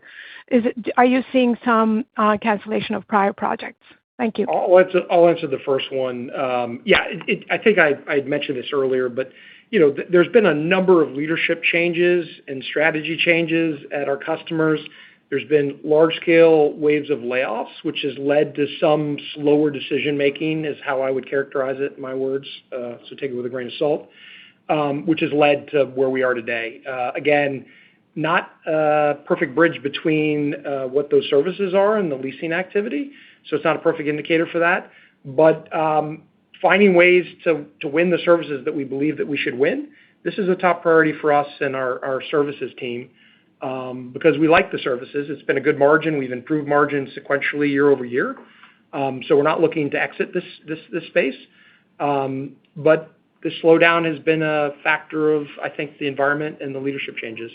are you seeing some cancellation of prior projects? Thank you.
I'll answer the first one. I think I'd mentioned this earlier, but there's been a number of leadership changes and strategy changes at our customers. There's been large-scale waves of layoffs, which has led to some slower decision-making, is how I would characterize it in my words. Take it with a grain of salt, which has led to where we are today. Again, not a perfect bridge between what those services are and the leasing activity, so it's not a perfect indicator for that. Finding ways to win the services that we believe that we should win, this is a top priority for us and our services team, because we like the services. It's been a good margin. We've improved margins sequentially year-over-year. We're not looking to exit this space. The slowdown has been a factor of, I think, the environment and the leadership changes.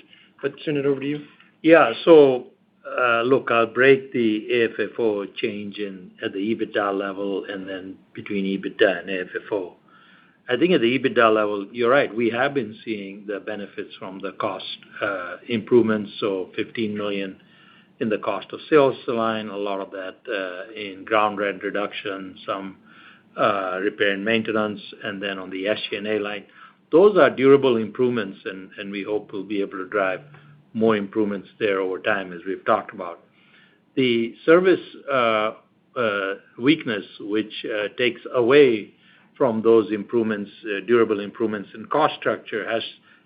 Send it over to you.
Yeah. Look, I'll break the AFFO change at the EBITDA level and then between EBITDA and AFFO. I think at the EBITDA level, you're right. We have been seeing the benefits from the cost improvements, so $15 million in the cost of sales line, a lot of that in ground rent reduction, some repair and maintenance, and then on the SG&A line. Those are durable improvements, and we hope we'll be able to drive more improvements there over time, as we've talked about. The service weakness, which takes away from those improvements, durable improvements in cost structure,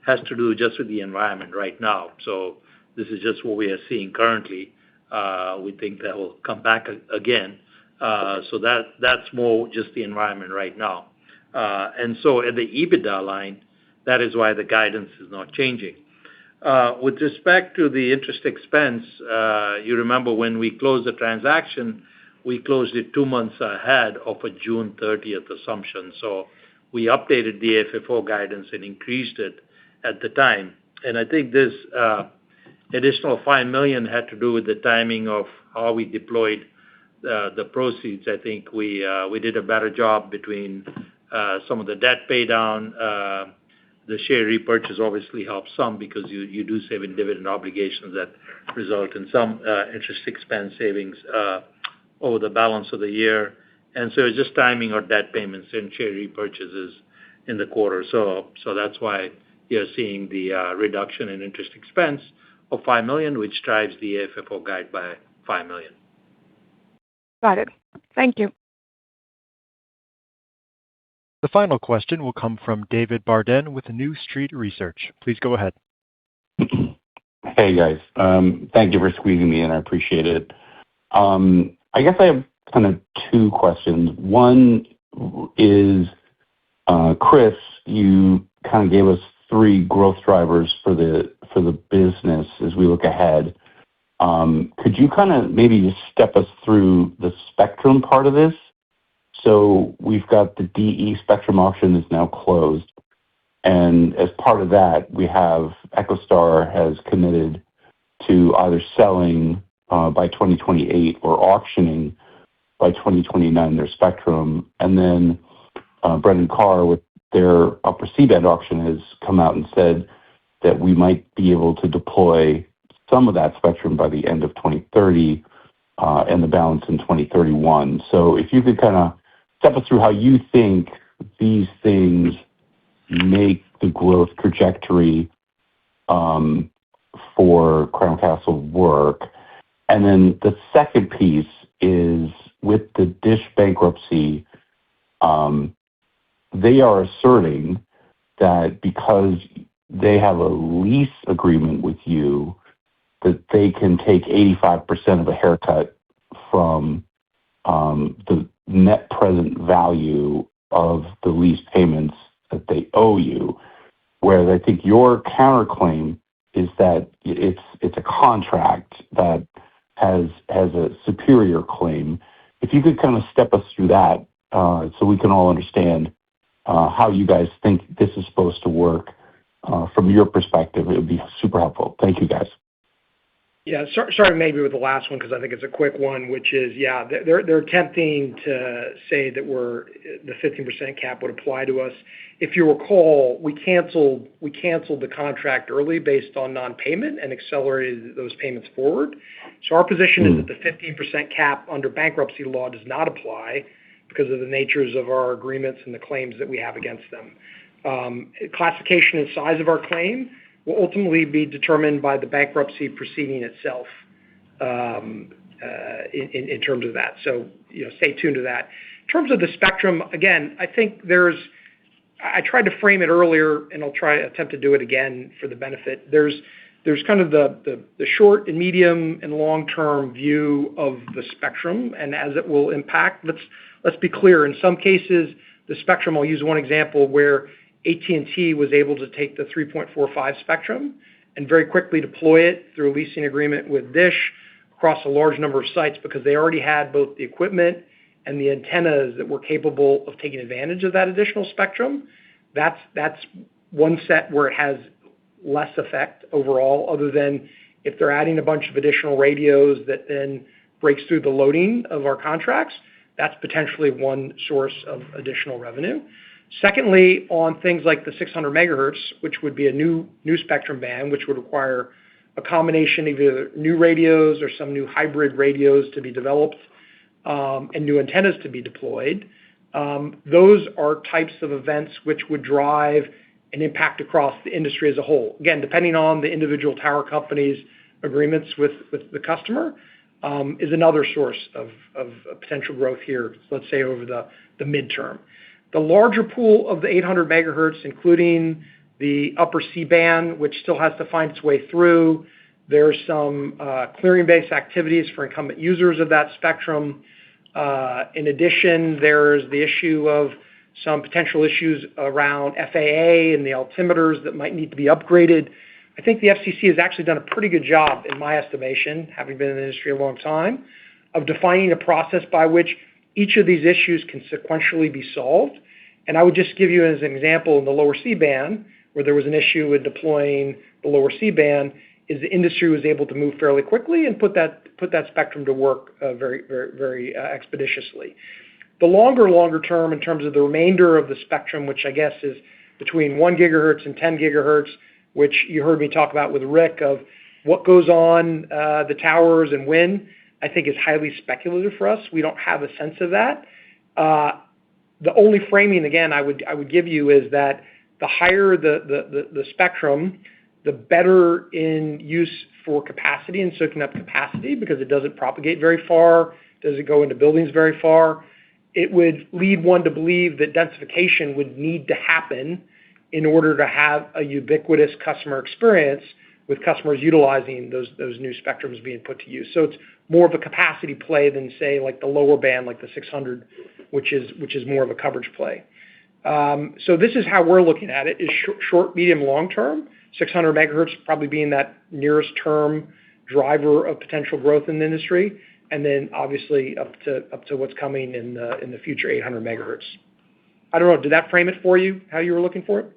has to do just with the environment right now. This is just what we are seeing currently. We think that will come back again. That's more just the environment right now. At the EBITDA line, that is why the guidance is not changing. With respect to the interest expense, you remember when we closed the transaction, we closed it 2 months ahead of a June 30th assumption. We updated the AFFO guidance and increased it at the time. I think this additional $5 million had to do with the timing of how we deployed the proceeds. I think we did a better job between some of the debt pay down. The share repurchase obviously helps some because you do save in dividend obligations that result in some interest expense savings over the balance of the year. It's just timing our debt payments and share repurchases in the quarter. That's why you're seeing the reduction in interest expense of $5 million, which drives the AFFO guide by $5 million.
Got it. Thank you.
The final question will come from David Barden with New Street Research. Please go ahead.
Hey, guys. Thank you for squeezing me in. I appreciate it. I guess I have kind of 2 questions. One is, Chris, you kind of gave us 3 growth drivers for the business as we look ahead. Could you kind of maybe just step us through the spectrum part of this? We've got the DE spectrum auction is now closed, and as part of that, we have EchoStar has committed to either selling by 2028 or auctioning by 2029 their spectrum. Brendan Carr with their upper C-band auction has come out and said that we might be able to deploy some of that spectrum by the end of 2030 and the balance in 2031. If you could kind of step us through how you think these things make the growth trajectory for Crown Castle work. The second piece is with the DISH bankruptcy, they are asserting that because they have a lease agreement with you, that they can take 85% of a haircut from net present value of the lease payments that they owe you, whereas I think your counterclaim is that it's a contract that has a superior claim. If you could kind of step us through that, so we can all understand how you guys think this is supposed to work from your perspective, it would be super helpful. Thank you, guys.
Yeah, sorry maybe with the last one because I think it's a quick one, which is, yeah, they're attempting to say that the 15% cap would apply to us. If you recall, we canceled the contract early based on non-payment and accelerated those payments forward. So our position is that the 15% cap under bankruptcy law does not apply because of the natures of our agreements and the claims that we have against them. Classification and size of our claim will ultimately be determined by the bankruptcy proceeding itself in terms of that. So, stay tuned to that. In terms of the spectrum, again, I think I tried to frame it earlier, and I'll attempt to do it again for the benefit. There's kind of the short and medium and long-term view of the spectrum and as it will impact. Let's be clear. In some cases, the spectrum, I'll use one example where AT&T was able to take the 3.45 spectrum and very quickly deploy it through a leasing agreement with Dish across a large number of sites because they already had both the equipment and the antennas that were capable of taking advantage of that additional spectrum. That's one set where it has less effect overall, other than if they're adding a bunch of additional radios that then breaks through the loading of our contracts, that's potentially one source of additional revenue. Secondly, on things like the 600 megahertz, which would be a new spectrum band, which would require a combination of either new radios or some new hybrid radios to be developed, and new antennas to be deployed. Those are types of events which would drive an impact across the industry as a whole. Again, depending on the individual tower companies' agreements with the customer, is another source of potential growth here, let's say over the midterm. The larger pool of the 800 megahertz, including the upper C-band, which still has to find its way through. There's some clearing-based activities for incumbent users of that spectrum. In addition, there's the issue of some potential issues around FAA and the altimeters that might need to be upgraded. I think the FCC has actually done a pretty good job, in my estimation, having been in the industry a long time, of defining a process by which each of these issues can sequentially be solved. And I would just give you as an example in the lower C-band, where there was an issue with deploying the lower C-band, is the industry was able to move fairly quickly and put that spectrum to work very expeditiously. The longer term, in terms of the remainder of the spectrum, which I guess is between 1 gigahertz and 10 gigahertz, which you heard me talk about with Rick, of what goes on the towers and when, I think is highly speculative for us. We don't have a sense of that. The only framing, again, I would give you is that the higher the spectrum, the better in use for capacity and soaking up capacity, because it doesn't propagate very far, doesn't go into buildings very far. It would lead one to believe that densification would need to happen in order to have a ubiquitous customer experience with customers utilizing those new spectrums being put to use. So it's more of a capacity play than, say, like the lower band, like the 600, which is more of a coverage play. So this is how we're looking at it, is short, medium, long term. 600 megahertz probably being that nearest term driver of potential growth in the industry, and then obviously up to what's coming in the future 800 megahertz. I don't know, did that frame it for you, how you were looking for it?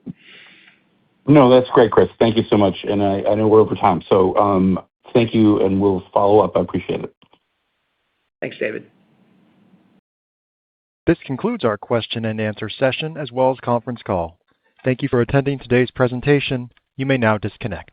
No, that's great, Chris. Thank you so much. And I know we're over time, so thank you, and we'll follow up. I appreciate it.
Thanks, David.
This concludes our question and answer session as well as conference call. Thank you for attending today's presentation. You may now disconnect.